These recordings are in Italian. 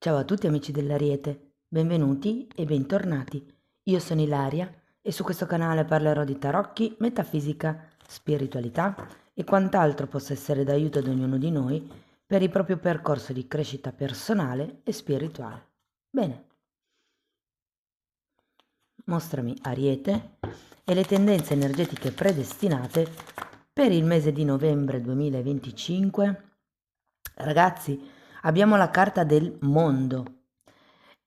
Ciao a tutti amici dell'Ariete, benvenuti e bentornati. Io sono Ilaria e su questo canale parlerò di tarocchi, metafisica, spiritualità e quant'altro possa essere d'aiuto ad ognuno di noi per il proprio percorso di crescita personale e spirituale. Bene, mostrami Ariete e le tendenze energetiche predestinate per il mese di novembre 2025. Ragazzi, abbiamo la carta del mondo.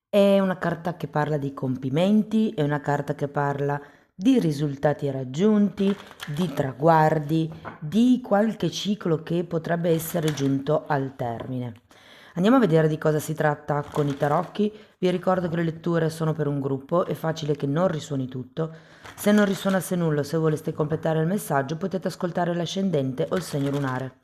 È una carta che parla di compimenti, è una carta che parla di risultati raggiunti, di traguardi, di qualche ciclo che potrebbe essere giunto al termine. Andiamo a vedere di cosa si tratta con i tarocchi. Vi ricordo che le letture sono per un gruppo, è facile che non risuoni tutto. Se non risuonasse nulla, se voleste completare il messaggio, potete ascoltare l'ascendente o il segno lunare.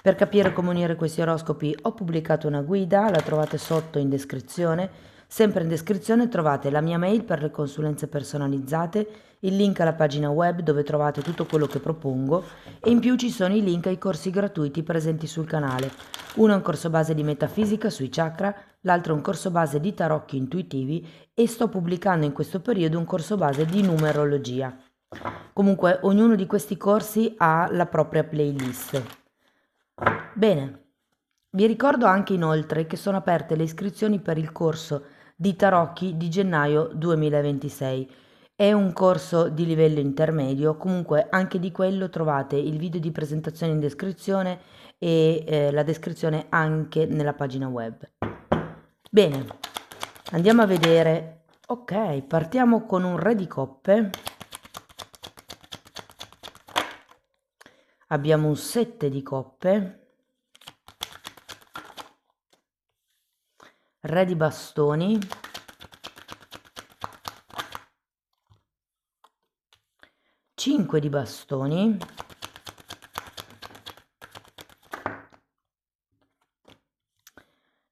Per capire come unire questi oroscopi ho pubblicato una guida, la trovate sotto in descrizione. Sempre in descrizione trovate la mia mail per le consulenze personalizzate, il link alla pagina web dove trovate tutto quello che propongo e in più ci sono i link ai corsi gratuiti presenti sul canale. Uno è un corso base di metafisica sui chakra, l'altro è un corso base di tarocchi intuitivi e sto pubblicando in questo periodo un corso base di numerologia. Comunque ognuno di questi corsi ha la propria playlist. Bene, vi ricordo anche inoltre che sono aperte le iscrizioni per il corso di tarocchi di gennaio 2026. È un corso di livello intermedio, comunque anche di quello trovate il video di presentazione in descrizione e la descrizione anche nella pagina web. Bene, andiamo a vedere. Ok, partiamo con un re di coppe. Abbiamo un 7 di coppe. Re di bastoni, cinque di bastoni,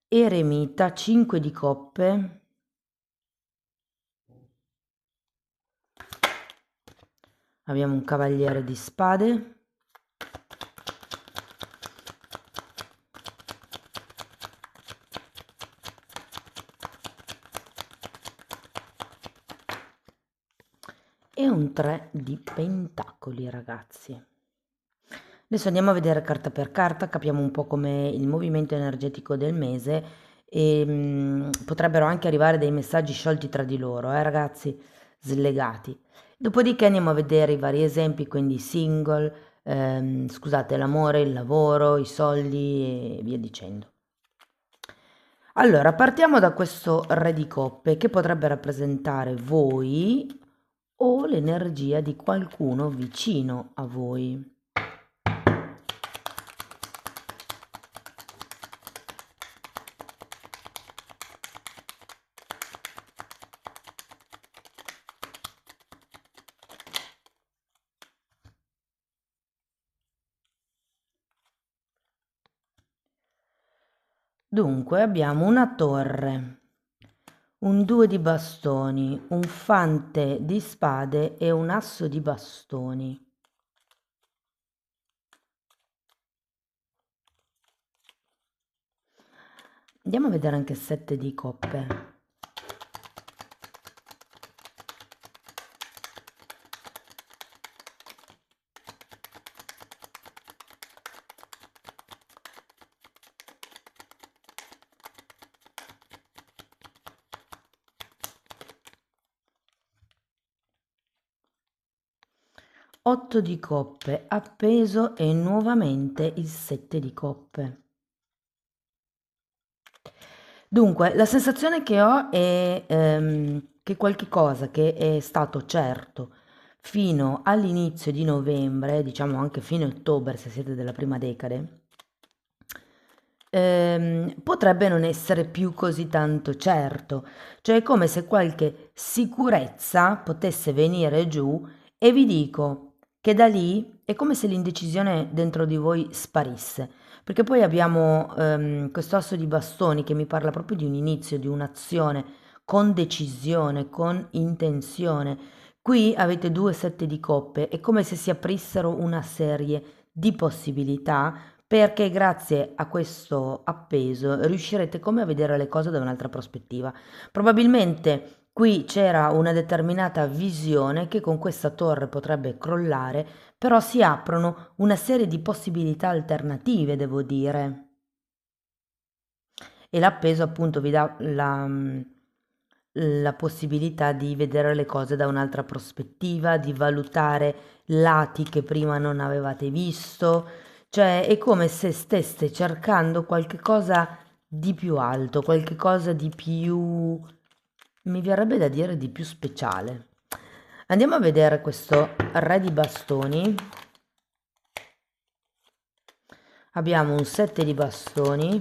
eremita, 5 di coppe, abbiamo un cavaliere di spade, e un 3 di pentacoli, ragazzi. Adesso andiamo a vedere carta per carta, capiamo un po' come il movimento energetico del mese e potrebbero anche arrivare dei messaggi sciolti tra di loro, ragazzi, slegati. Dopodiché andiamo a vedere i vari esempi, quindi single, scusate, l'amore, il lavoro, i soldi e via dicendo. Allora, partiamo da questo re di coppe che potrebbe rappresentare voi o l'energia di qualcuno vicino a voi. Dunque abbiamo una torre, un 2 di bastoni, un fante di spade e un asso di bastoni. Andiamo a vedere anche 7 di coppe. 8 di coppe appeso e nuovamente il 7 di coppe. Dunque, la sensazione che ho è che qualche cosa che è stato certo fino all'inizio di novembre, diciamo anche fino a ottobre se siete della prima decade, potrebbe non essere più così tanto certo, cioè è come se qualche sicurezza potesse venire giù e vi dico che da lì è come se l'indecisione dentro di voi sparisse, perché poi abbiamo questo asso di bastoni che mi parla proprio di un inizio, di un'azione con decisione, con intenzione. Qui avete due sette di coppe, è come se si aprissero una serie di possibilità perché grazie a questo appeso riuscirete come a vedere le cose da un'altra prospettiva. Probabilmente qui c'era una determinata visione che con questa torre potrebbe crollare, però si aprono una serie di possibilità alternative, devo dire. E l'appeso appunto vi dà la possibilità di vedere le cose da un'altra prospettiva, di valutare lati che prima non avevate visto, cioè è come se steste cercando qualche cosa di più alto, qualche cosa di più, mi verrebbe da dire di più speciale. Andiamo a vedere questo re di bastoni. Abbiamo un 7 di bastoni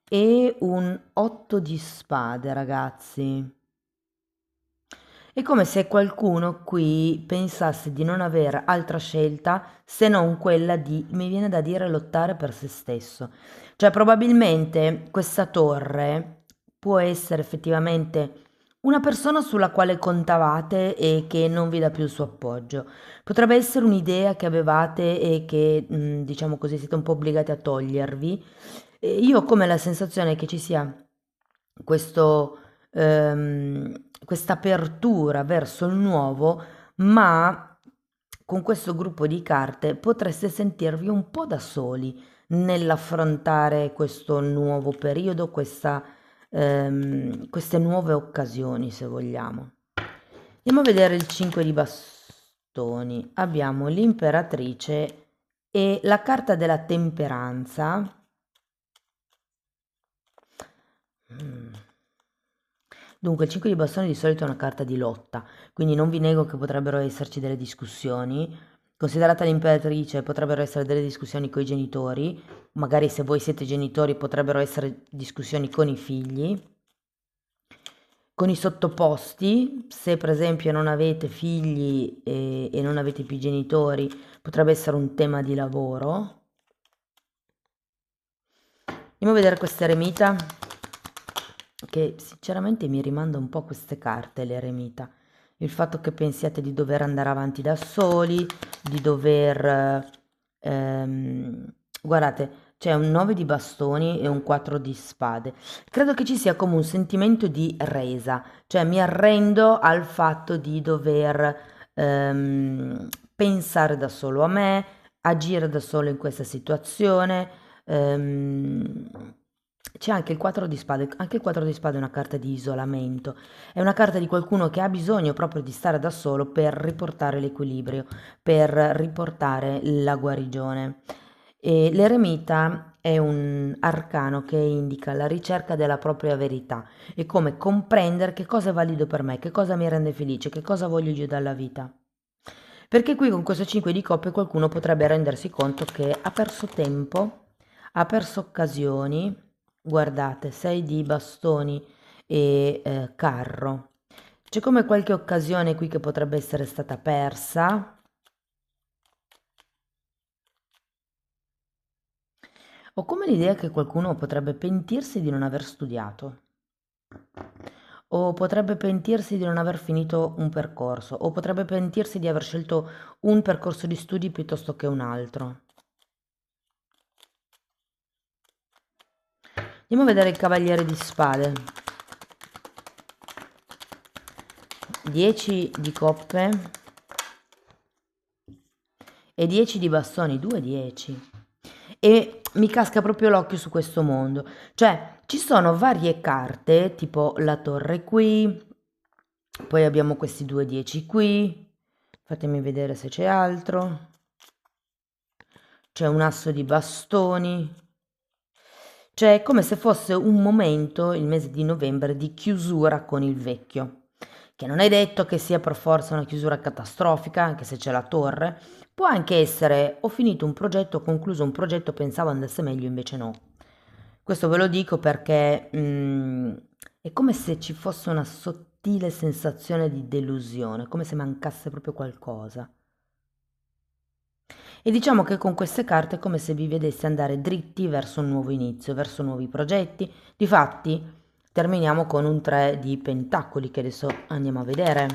e un 8 di spade, ragazzi. È come se qualcuno qui pensasse di non avere altra scelta se non quella di, mi viene da dire, lottare per se stesso. Cioè, probabilmente questa torre può essere effettivamente una persona sulla quale contavate e che non vi dà più il suo appoggio. Potrebbe essere un'idea che avevate e che, diciamo così, siete un po' obbligati a togliervi. Io ho come la sensazione che ci sia questo, questa apertura verso il nuovo, ma con questo gruppo di carte potreste sentirvi un po' da soli nell'affrontare questo nuovo periodo, queste nuove occasioni, se vogliamo. Andiamo a vedere il 5 di bastoni. Abbiamo l'imperatrice e la carta della temperanza. Dunque, il 5 di bastoni di solito è una carta di lotta, quindi non vi nego che potrebbero esserci delle discussioni. Considerata l'imperatrice, potrebbero essere delle discussioni con i genitori, magari se voi siete genitori potrebbero essere discussioni con i figli, con i sottoposti, se per esempio non avete figli e non avete più genitori, potrebbe essere un tema di lavoro. Andiamo a vedere questa eremita, che sinceramente mi rimanda un po' queste carte, l'eremita. Il fatto che pensiate di dover andare avanti da soli, di dover... guardate, c'è un 9 di bastoni e un 4 di spade. Credo che ci sia come un sentimento di resa, cioè mi arrendo al fatto di dover pensare da solo a me, agire da solo in questa situazione. C'è anche il 4 di spade, anche il 4 di spade è una carta di isolamento, è una carta di qualcuno che ha bisogno proprio di stare da solo per riportare l'equilibrio, per riportare la guarigione. E l'eremita è un arcano che indica la ricerca della propria verità e come comprendere che cosa è valido per me, che cosa mi rende felice, che cosa voglio io dalla vita. Perché qui con questo 5 di coppe qualcuno potrebbe rendersi conto che ha perso tempo, ha perso occasioni. Guardate, 6 di bastoni e carro. C'è come qualche occasione qui che potrebbe essere stata persa. Ho come l'idea che qualcuno potrebbe pentirsi di non aver studiato, o potrebbe pentirsi di non aver finito un percorso, o potrebbe pentirsi di aver scelto un percorso di studi piuttosto che un altro. Andiamo a vedere il cavaliere di spade. 10 di coppe e 10 di bastoni, 2 10. E mi casca proprio l'occhio su questo mondo. Cioè, ci sono varie carte, tipo la torre qui, poi abbiamo questi 2 10 qui. Fatemi vedere se c'è altro. C'è un asso di bastoni. Cioè, è come se fosse un momento, il mese di novembre, di chiusura con il vecchio, che non è detto che sia per forza una chiusura catastrofica, anche se c'è la torre, può anche essere ho finito un progetto, ho concluso un progetto, pensavo andasse meglio, invece no. Questo ve lo dico perché è come se ci fosse una sottile sensazione di delusione, come se mancasse proprio qualcosa. E diciamo che con queste carte è come se vi vedeste andare dritti verso un nuovo inizio, verso nuovi progetti. Difatti, terminiamo con un 3 di pentacoli che adesso andiamo a vedere.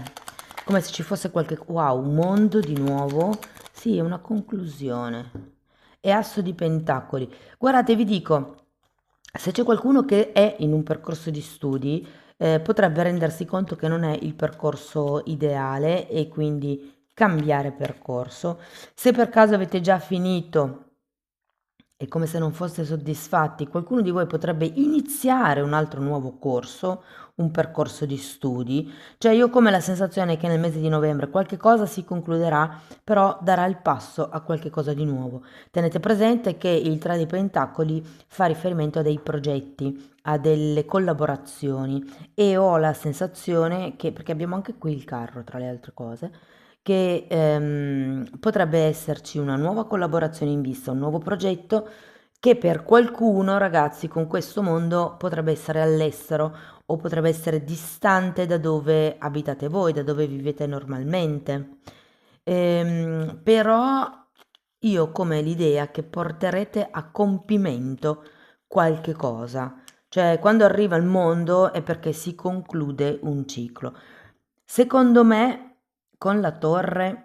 Come se ci fosse qualche... Wow, un mondo di nuovo sì, è una conclusione. È asso di pentacoli. Guardate, vi dico, se c'è qualcuno che è in un percorso di studi, potrebbe rendersi conto che non è il percorso ideale e quindi cambiare percorso. Se per caso avete già finito e come se non foste soddisfatti, qualcuno di voi potrebbe iniziare un altro nuovo corso, un percorso di studi. Cioè io ho come la sensazione che nel mese di novembre qualche cosa si concluderà, però darà il passo a qualche cosa di nuovo. Tenete presente che il 3 di Pentacoli fa riferimento a dei progetti, a delle collaborazioni e ho la sensazione che, perché abbiamo anche qui il carro tra le altre cose, che potrebbe esserci una nuova collaborazione in vista, un nuovo progetto che per qualcuno, ragazzi, con questo mondo potrebbe essere all'estero o potrebbe essere distante da dove abitate voi, da dove vivete normalmente. Però io ho come l'idea che porterete a compimento qualche cosa, cioè quando arriva il mondo è perché si conclude un ciclo. Secondo me, con la torre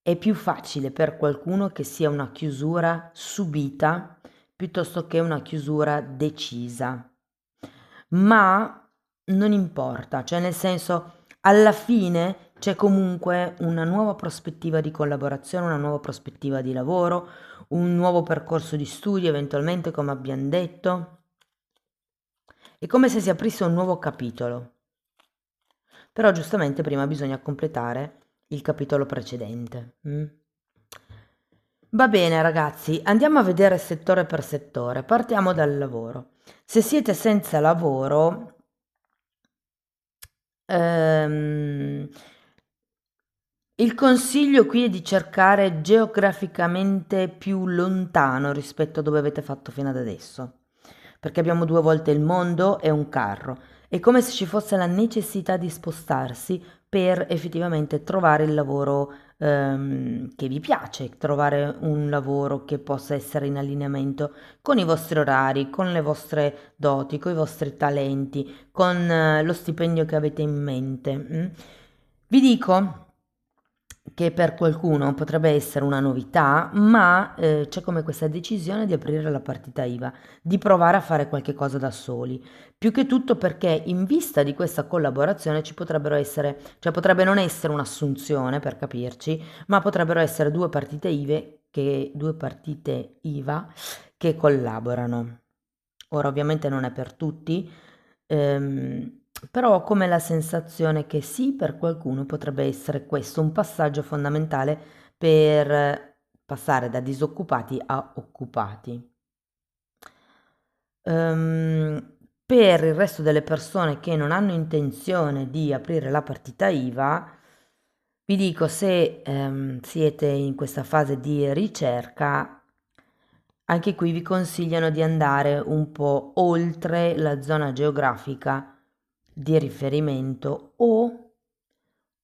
è più facile per qualcuno che sia una chiusura subita piuttosto che una chiusura decisa. Ma non importa, cioè nel senso, alla fine c'è comunque una nuova prospettiva di collaborazione, una nuova prospettiva di lavoro, un nuovo percorso di studio, eventualmente, come abbiamo detto. È come se si aprisse un nuovo capitolo. Però giustamente prima bisogna completare il capitolo precedente. Va bene ragazzi, andiamo a vedere settore per settore. Partiamo dal lavoro. Se siete senza lavoro, il consiglio qui è di cercare geograficamente più lontano rispetto a dove avete fatto fino ad adesso, perché abbiamo 2 volte il mondo e un carro. È come se ci fosse la necessità di spostarsi per effettivamente trovare il lavoro che vi piace, trovare un lavoro che possa essere in allineamento con i vostri orari, con le vostre doti, con i vostri talenti, con lo stipendio che avete in mente. Vi dico che per qualcuno potrebbe essere una novità, ma c'è come questa decisione di aprire la partita IVA, di provare a fare qualche cosa da soli. Più che tutto perché in vista di questa collaborazione ci potrebbero essere, cioè potrebbe non essere un'assunzione per capirci, ma potrebbero essere due partite IVA che collaborano. Ora ovviamente non è per tutti, però ho come la sensazione che sì, per qualcuno potrebbe essere questo un passaggio fondamentale per passare da disoccupati a occupati. Per il resto delle persone che non hanno intenzione di aprire la partita IVA, vi dico se siete in questa fase di ricerca, anche qui vi consigliano di andare un po' oltre la zona geografica di riferimento o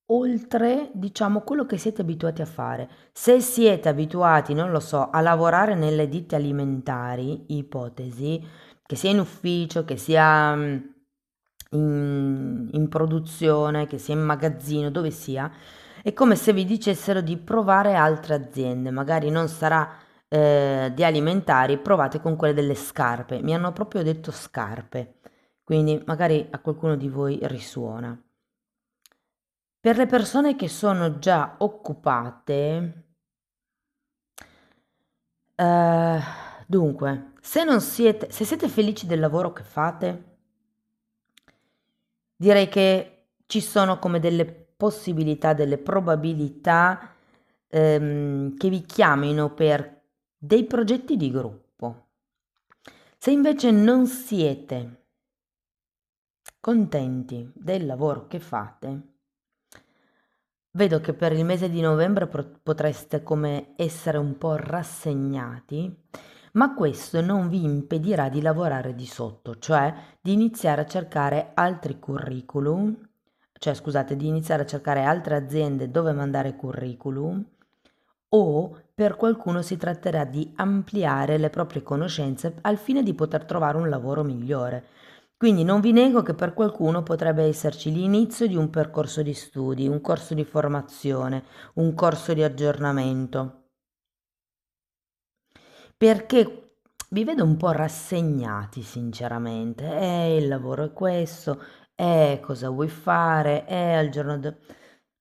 oltre, diciamo, quello che siete abituati a fare. Se siete abituati, non lo so, a lavorare nelle ditte alimentari, ipotesi, che sia in ufficio, che sia in produzione, che sia in magazzino, dove sia, è come se vi dicessero di provare altre aziende, magari non sarà di alimentari, provate con quelle delle scarpe. Mi hanno proprio detto scarpe, quindi magari a qualcuno di voi risuona. Per le persone che sono già occupate, eh, dunque, se siete felici del lavoro che fate, direi che ci sono come delle possibilità, delle probabilità che vi chiamino per dei progetti di gruppo. Se invece non siete contenti del lavoro che fate, vedo che per il mese di novembre potreste come essere un po' rassegnati, ma questo non vi impedirà di lavorare di sotto, cioè di iniziare a cercare altri curriculum, cioè scusate, di iniziare a cercare altre aziende dove mandare curriculum, o per qualcuno si tratterà di ampliare le proprie conoscenze al fine di poter trovare un lavoro migliore. Quindi non vi nego che per qualcuno potrebbe esserci l'inizio di un percorso di studi, un corso di formazione, un corso di aggiornamento, perché vi vedo un po' rassegnati sinceramente. Il lavoro è questo, cosa vuoi fare, al giorno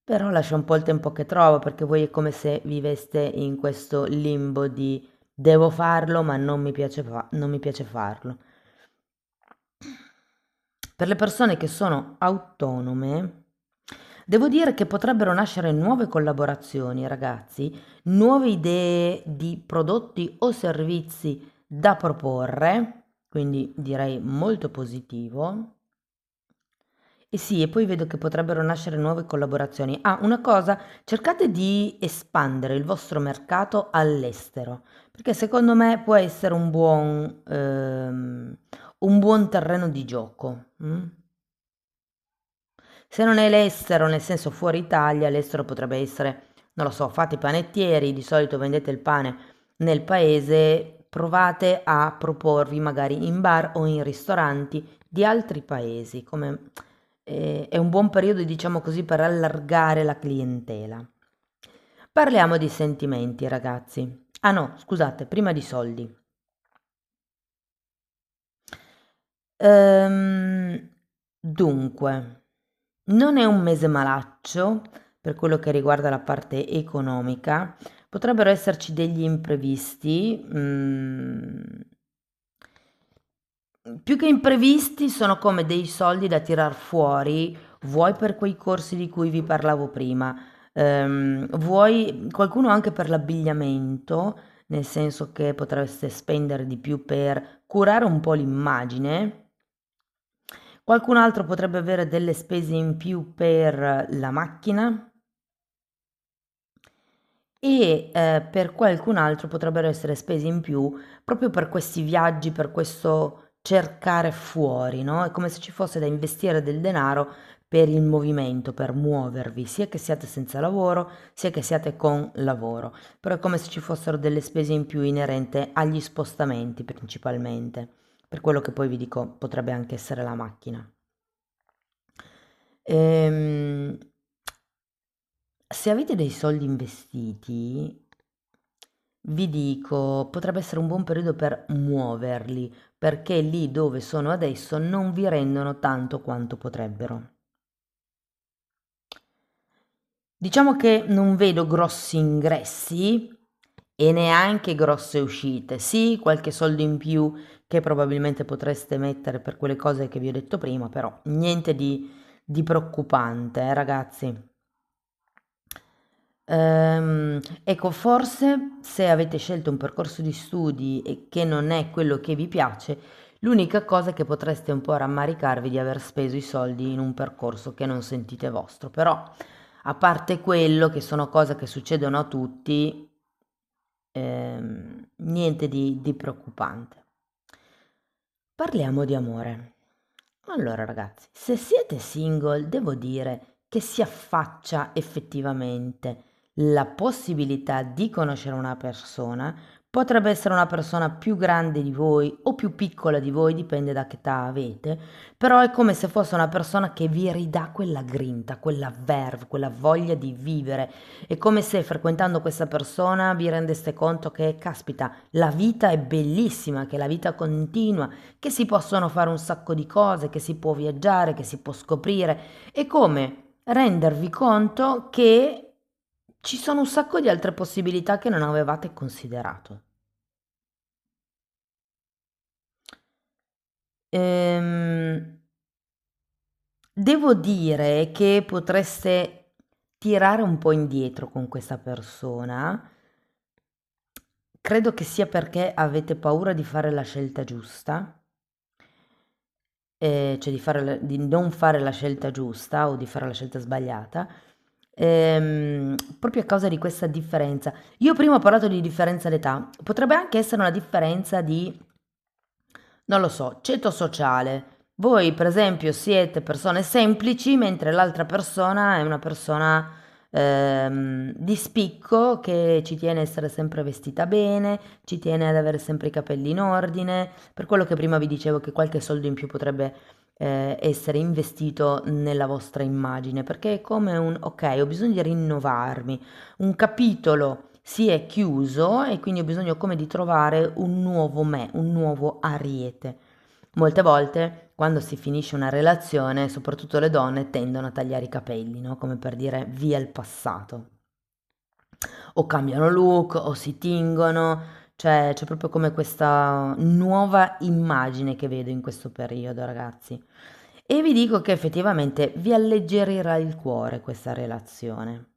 però lascia un po' il tempo che trovo, perché voi è come se viveste in questo limbo di devo farlo, ma non mi piace farlo. Per le persone che sono autonome, devo dire che potrebbero nascere nuove collaborazioni, ragazzi, nuove idee di prodotti o servizi da proporre, quindi direi molto positivo. E sì, e poi vedo che potrebbero nascere nuove collaborazioni. Ah, una cosa, cercate di espandere il vostro mercato all'estero, perché secondo me può essere un buon terreno di gioco. Se non è l'estero, nel senso fuori Italia, l'estero potrebbe essere, non lo so, fate i panettieri, di solito vendete il pane nel paese, provate a proporvi magari in bar o in ristoranti di altri paesi, come è un buon periodo, diciamo così, per allargare la clientela. Parliamo di sentimenti, ragazzi. Ah no, scusate, prima di soldi. Ehm, dunque, non è un mese malaccio per quello che riguarda la parte economica. Potrebbero esserci degli imprevisti, più che imprevisti sono come dei soldi da tirar fuori, vuoi per quei corsi di cui vi parlavo prima, vuoi qualcuno anche per l'abbigliamento, nel senso che potreste spendere di più per curare un po' l'immagine. Qualcun altro potrebbe avere delle spese in più per la macchina e per qualcun altro potrebbero essere spese in più proprio per questi viaggi, per questo cercare fuori, no? È come se ci fosse da investire del denaro per il movimento, per muovervi, sia che siate senza lavoro, sia che siate con lavoro, però è come se ci fossero delle spese in più inerente agli spostamenti principalmente, per quello che poi vi dico potrebbe anche essere la macchina. Ehm, Se avete dei soldi investiti, vi dico, potrebbe essere un buon periodo per muoverli, perché lì dove sono adesso non vi rendono tanto quanto potrebbero. Diciamo che non vedo grossi ingressi e neanche grosse uscite. Sì, qualche soldo in più che probabilmente potreste mettere per quelle cose che vi ho detto prima, però niente di preoccupante, ragazzi. Ecco, forse se avete scelto un percorso di studi e che non è quello che vi piace, l'unica cosa è che potreste un po' rammaricarvi di aver speso i soldi in un percorso che non sentite vostro, però a parte quello, che sono cose che succedono a tutti, niente di preoccupante. Parliamo di amore. Allora ragazzi, se siete single, devo dire che si affaccia effettivamente la possibilità di conoscere una persona. Potrebbe essere una persona più grande di voi o più piccola di voi, dipende da che età avete, però è come se fosse una persona che vi ridà quella grinta, quella verve, quella voglia di vivere. È come se frequentando questa persona vi rendeste conto che, caspita, la vita è bellissima, che la vita continua, che si possono fare un sacco di cose, che si può viaggiare, che si può scoprire. È come rendervi conto che ci sono un sacco di altre possibilità che non avevate considerato. Ehm, Devo dire che potreste tirare un po' indietro con questa persona. Credo che sia perché avete paura di fare la scelta giusta, cioè di non fare la scelta giusta o di fare la scelta sbagliata, proprio a causa di questa differenza. Io prima ho parlato di differenza d'età, potrebbe anche essere una differenza di, non lo so, ceto sociale. Voi, per esempio, siete persone semplici, mentre l'altra persona è una persona, di spicco, che ci tiene a essere sempre vestita bene, ci tiene ad avere sempre i capelli in ordine, per quello che prima vi dicevo che qualche soldo in più potrebbe essere investito nella vostra immagine, perché è come un ok, ho bisogno di rinnovarmi, un capitolo si è chiuso e quindi ho bisogno come di trovare un nuovo me, un nuovo Ariete. Molte volte quando si finisce una relazione, soprattutto le donne tendono a tagliare i capelli, no? Come per dire via il passato. O cambiano look o si tingono, cioè c'è proprio come questa nuova immagine che vedo in questo periodo, ragazzi. E vi dico che effettivamente vi alleggerirà il cuore questa relazione.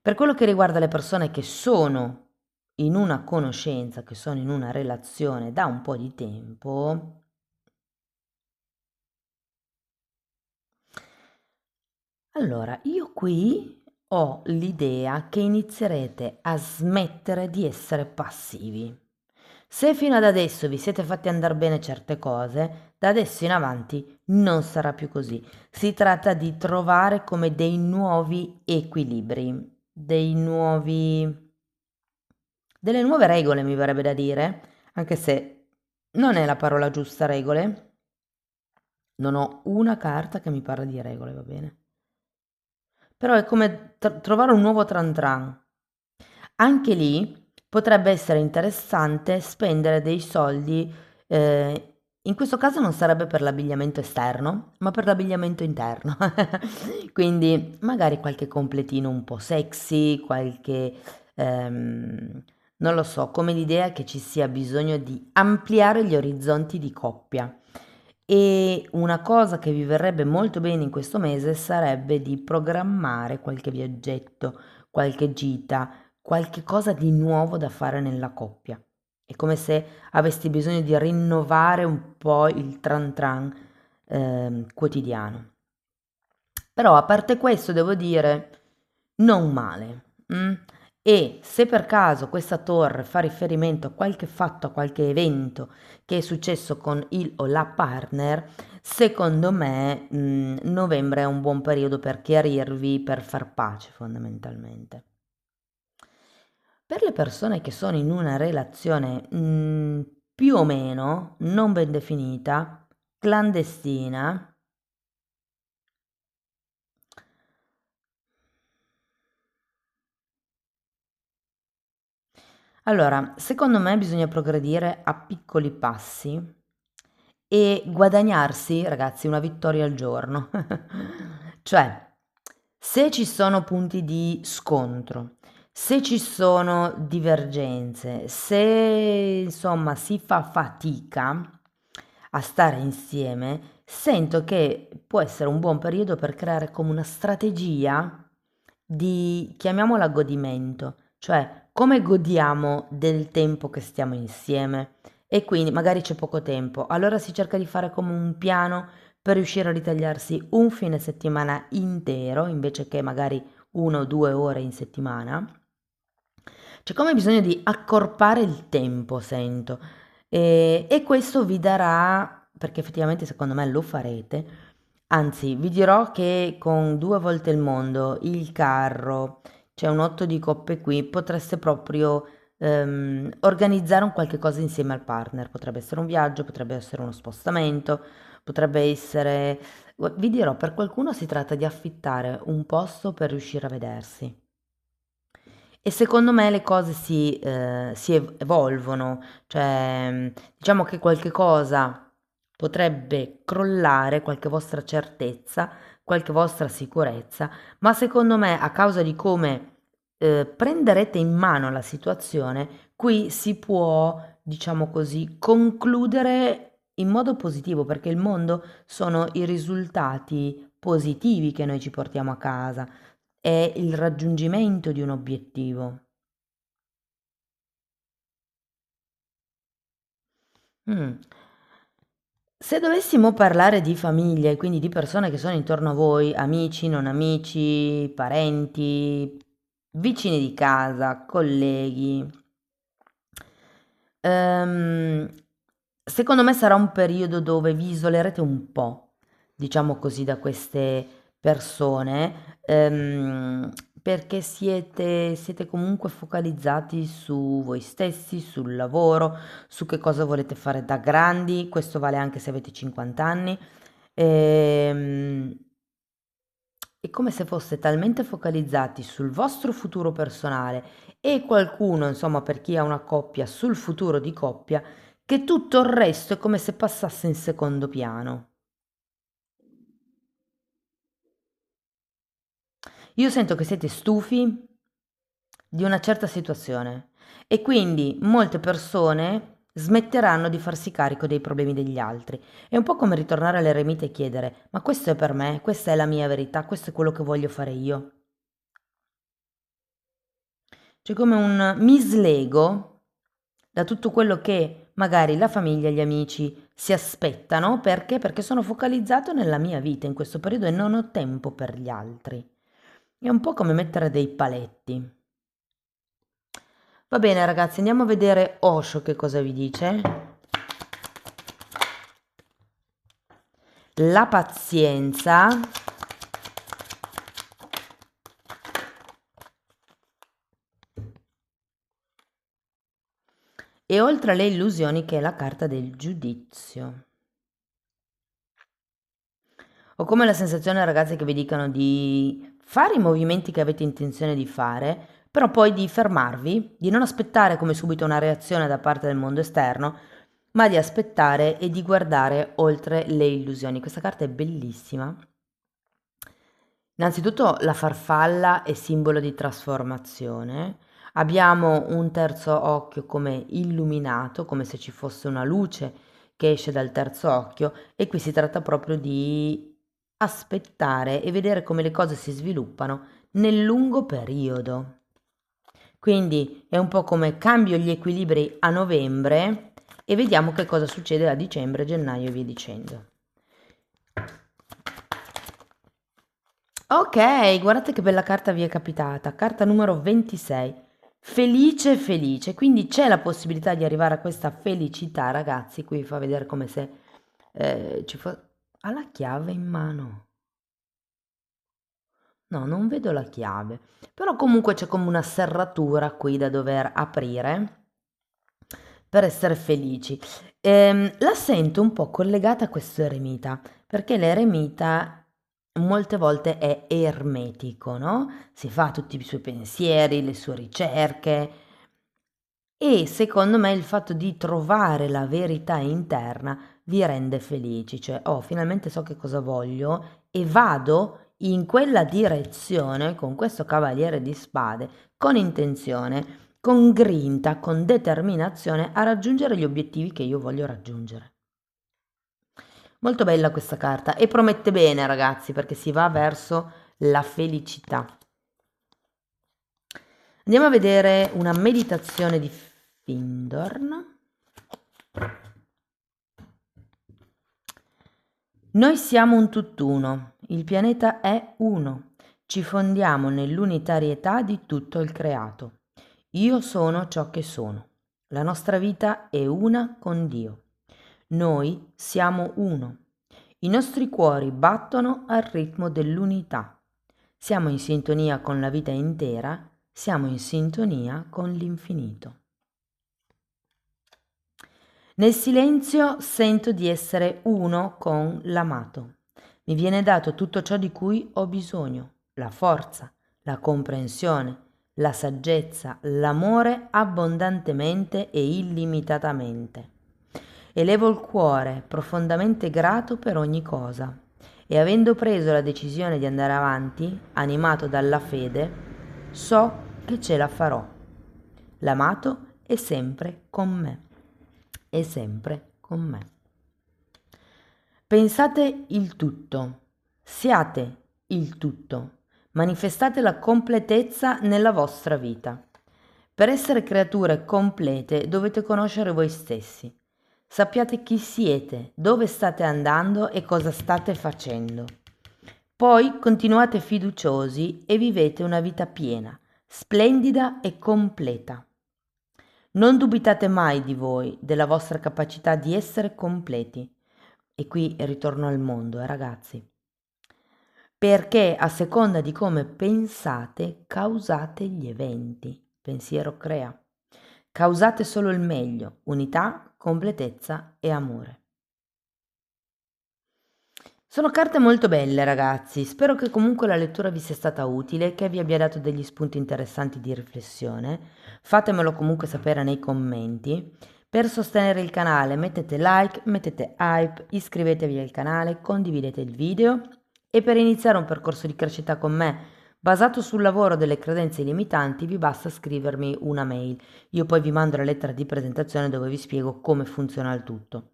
Per quello che riguarda le persone che sono in una conoscenza, che sono in una relazione da un po' di tempo, allora io qui ho l'idea che inizierete a smettere di essere passivi. Se fino ad adesso vi siete fatti andare bene certe cose, da adesso in avanti non sarà più così. Si tratta di trovare come dei nuovi equilibri, delle nuove regole, mi verrebbe da dire, anche se non è la parola giusta regole. Non ho una carta che mi parla di regole, va bene? Però è come trovare un nuovo tran tran. Anche lì potrebbe essere interessante spendere dei soldi, in questo caso non sarebbe per l'abbigliamento esterno, ma per l'abbigliamento interno. Quindi magari qualche completino un po' sexy, qualche, non lo so, come l'idea che ci sia bisogno di ampliare gli orizzonti di coppia. E una cosa che vi verrebbe molto bene in questo mese sarebbe di programmare qualche viaggetto, qualche gita, qualche cosa di nuovo da fare nella coppia. È come se avessi bisogno di rinnovare un po' il tran tran quotidiano. Però a parte questo devo dire non male. E se per caso questa torre fa riferimento a qualche fatto, a qualche evento che è successo con il o la partner, secondo me novembre è un buon periodo per chiarirvi, per far pace fondamentalmente. Per le persone che sono in una relazione più o meno non ben definita, clandestina, allora, secondo me bisogna progredire a piccoli passi e guadagnarsi, ragazzi, una vittoria al giorno. Cioè, se ci sono punti di scontro, se ci sono divergenze, se insomma si fa fatica a stare insieme, sento che può essere un buon periodo per creare come una strategia di, chiamiamola godimento, cioè come godiamo del tempo che stiamo insieme. E quindi magari c'è poco tempo, allora si cerca di fare come un piano per riuscire a ritagliarsi un fine settimana intero invece che magari 1 o 2 ore in settimana. C'è come bisogno di accorpare il tempo, sento, e questo vi darà, perché effettivamente secondo me lo farete, anzi vi dirò che con 2 volte il mondo, il carro, c'è un 8 di coppe qui, potreste proprio organizzare un qualche cosa insieme al partner. Potrebbe essere un viaggio, potrebbe essere uno spostamento, potrebbe essere... Vi dirò, per qualcuno si tratta di affittare un posto per riuscire a vedersi. E secondo me le cose si evolvono, cioè diciamo che qualche cosa potrebbe crollare, qualche vostra certezza, qualche vostra sicurezza, ma secondo me a causa di come prenderete in mano la situazione, qui si può, diciamo così, concludere in modo positivo, perché il mondo sono i risultati positivi che noi ci portiamo a casa, è il raggiungimento di un obiettivo. Mm. Se dovessimo parlare di famiglie, quindi di persone che sono intorno a voi, amici, non amici, parenti, vicini di casa, colleghi, ehm, secondo me sarà un periodo dove vi isolerete un po', diciamo così, da queste persone, perché siete comunque focalizzati su voi stessi, sul lavoro, su che cosa volete fare da grandi, questo vale anche se avete 50 anni. Ehm, è come se foste talmente focalizzati sul vostro futuro personale e qualcuno, insomma, per chi ha una coppia, sul futuro di coppia, che tutto il resto è come se passasse in secondo piano. Io sento che siete stufi di una certa situazione e quindi molte persone smetteranno di farsi carico dei problemi degli altri. È un po' come ritornare all'eremita e chiedere: ma questo è per me, questa è la mia verità, questo è quello che voglio fare io. C'è come un mi slego da tutto quello che magari la famiglia e gli amici si aspettano, perché? Perché sono focalizzato nella mia vita in questo periodo e non ho tempo per gli altri. È un po' come mettere dei paletti. Va bene ragazzi, andiamo a vedere Osho che cosa vi dice. La pazienza e oltre alle illusioni che è la carta del giudizio. Ho come la sensazione, ragazzi, che vi dicano di fare i movimenti che avete intenzione di fare, però poi di fermarvi, di non aspettare come subito una reazione da parte del mondo esterno, ma di aspettare e di guardare oltre le illusioni. Questa carta è bellissima. Innanzitutto la farfalla è simbolo di trasformazione. Abbiamo un terzo occhio come illuminato, come se ci fosse una luce che esce dal terzo occhio, e qui si tratta proprio di aspettare e vedere come le cose si sviluppano nel lungo periodo. Quindi è un po' come cambio gli equilibri a novembre e vediamo che cosa succede a dicembre, gennaio e via dicendo. Ok, guardate che bella carta vi è capitata, carta numero 26. Felice, felice, quindi c'è la possibilità di arrivare a questa felicità, ragazzi. Qui vi fa vedere come se ci fosse... Ha la chiave in mano. No, non vedo la chiave, però comunque c'è come una serratura qui da dover aprire per essere felici. La sento un po' collegata a questo eremita, perché l'eremita molte volte è ermetico, no? Si fa tutti i suoi pensieri, le sue ricerche e secondo me il fatto di trovare la verità interna vi rende felici, cioè, oh, finalmente so che cosa voglio e vado in quella direzione con questo cavaliere di spade, con intenzione, con grinta, con determinazione a raggiungere gli obiettivi che io voglio raggiungere. Molto bella questa carta e promette bene, ragazzi, perché si va verso la felicità. Andiamo a vedere una meditazione di Findorn. Noi siamo un tutt'uno, il pianeta è uno, ci fondiamo nell'unitarietà di tutto il creato. Io sono ciò che sono. La nostra vita è una con Dio. Noi siamo uno. I nostri cuori battono al ritmo dell'unità. Siamo in sintonia con la vita intera, siamo in sintonia con l'infinito. Nel silenzio sento di essere uno con l'amato. Mi viene dato tutto ciò di cui ho bisogno, la forza, la comprensione, la saggezza, l'amore abbondantemente e illimitatamente. Elevo il cuore profondamente grato per ogni cosa e avendo preso la decisione di andare avanti, animato dalla fede, so che ce la farò. L'amato è sempre con me. È sempre con me. Pensate il tutto, siate il tutto, manifestate la completezza nella vostra vita. Per essere creature complete dovete conoscere voi stessi. Sappiate chi siete, dove state andando e cosa state facendo. Poi continuate fiduciosi e vivete una vita piena, splendida e completa. Non dubitate mai di voi, della vostra capacità di essere completi. E qui ritorno al mondo, ragazzi. perché a seconda di come pensate, causate gli eventi. Pensiero crea. Causate solo il meglio, unità, completezza e amore. Sono carte molto belle, ragazzi. Spero che comunque la lettura vi sia stata utile, che vi abbia dato degli spunti interessanti di riflessione. Fatemelo comunque sapere nei commenti. Per sostenere il canale mettete like, mettete hype, iscrivetevi al canale, condividete il video e per iniziare un percorso di crescita con me basato sul lavoro delle credenze limitanti vi basta scrivermi una mail. Io poi vi mando la lettera di presentazione dove vi spiego come funziona il tutto.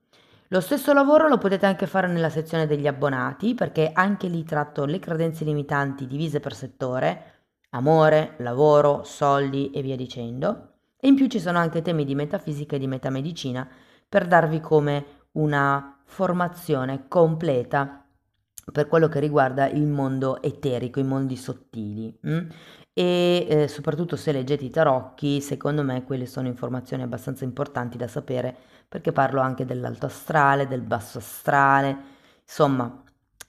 Lo stesso lavoro lo potete anche fare nella sezione degli abbonati, perché anche lì tratto le credenze limitanti divise per settore, amore, lavoro, soldi e via dicendo. E in più ci sono anche temi di metafisica e di metamedicina per darvi come una formazione completa per quello che riguarda il mondo eterico, i mondi sottili. E soprattutto se leggete i tarocchi, secondo me quelle sono informazioni abbastanza importanti da sapere perché parlo anche dell'alto astrale, del basso astrale, insomma,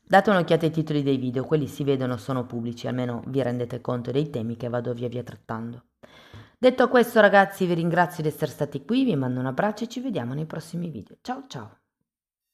date un'occhiata ai titoli dei video, quelli si vedono, sono pubblici, almeno vi rendete conto dei temi che vado via via trattando. Detto questo, ragazzi, vi ringrazio di essere stati qui, vi mando un abbraccio e ci vediamo nei prossimi video. Ciao ciao!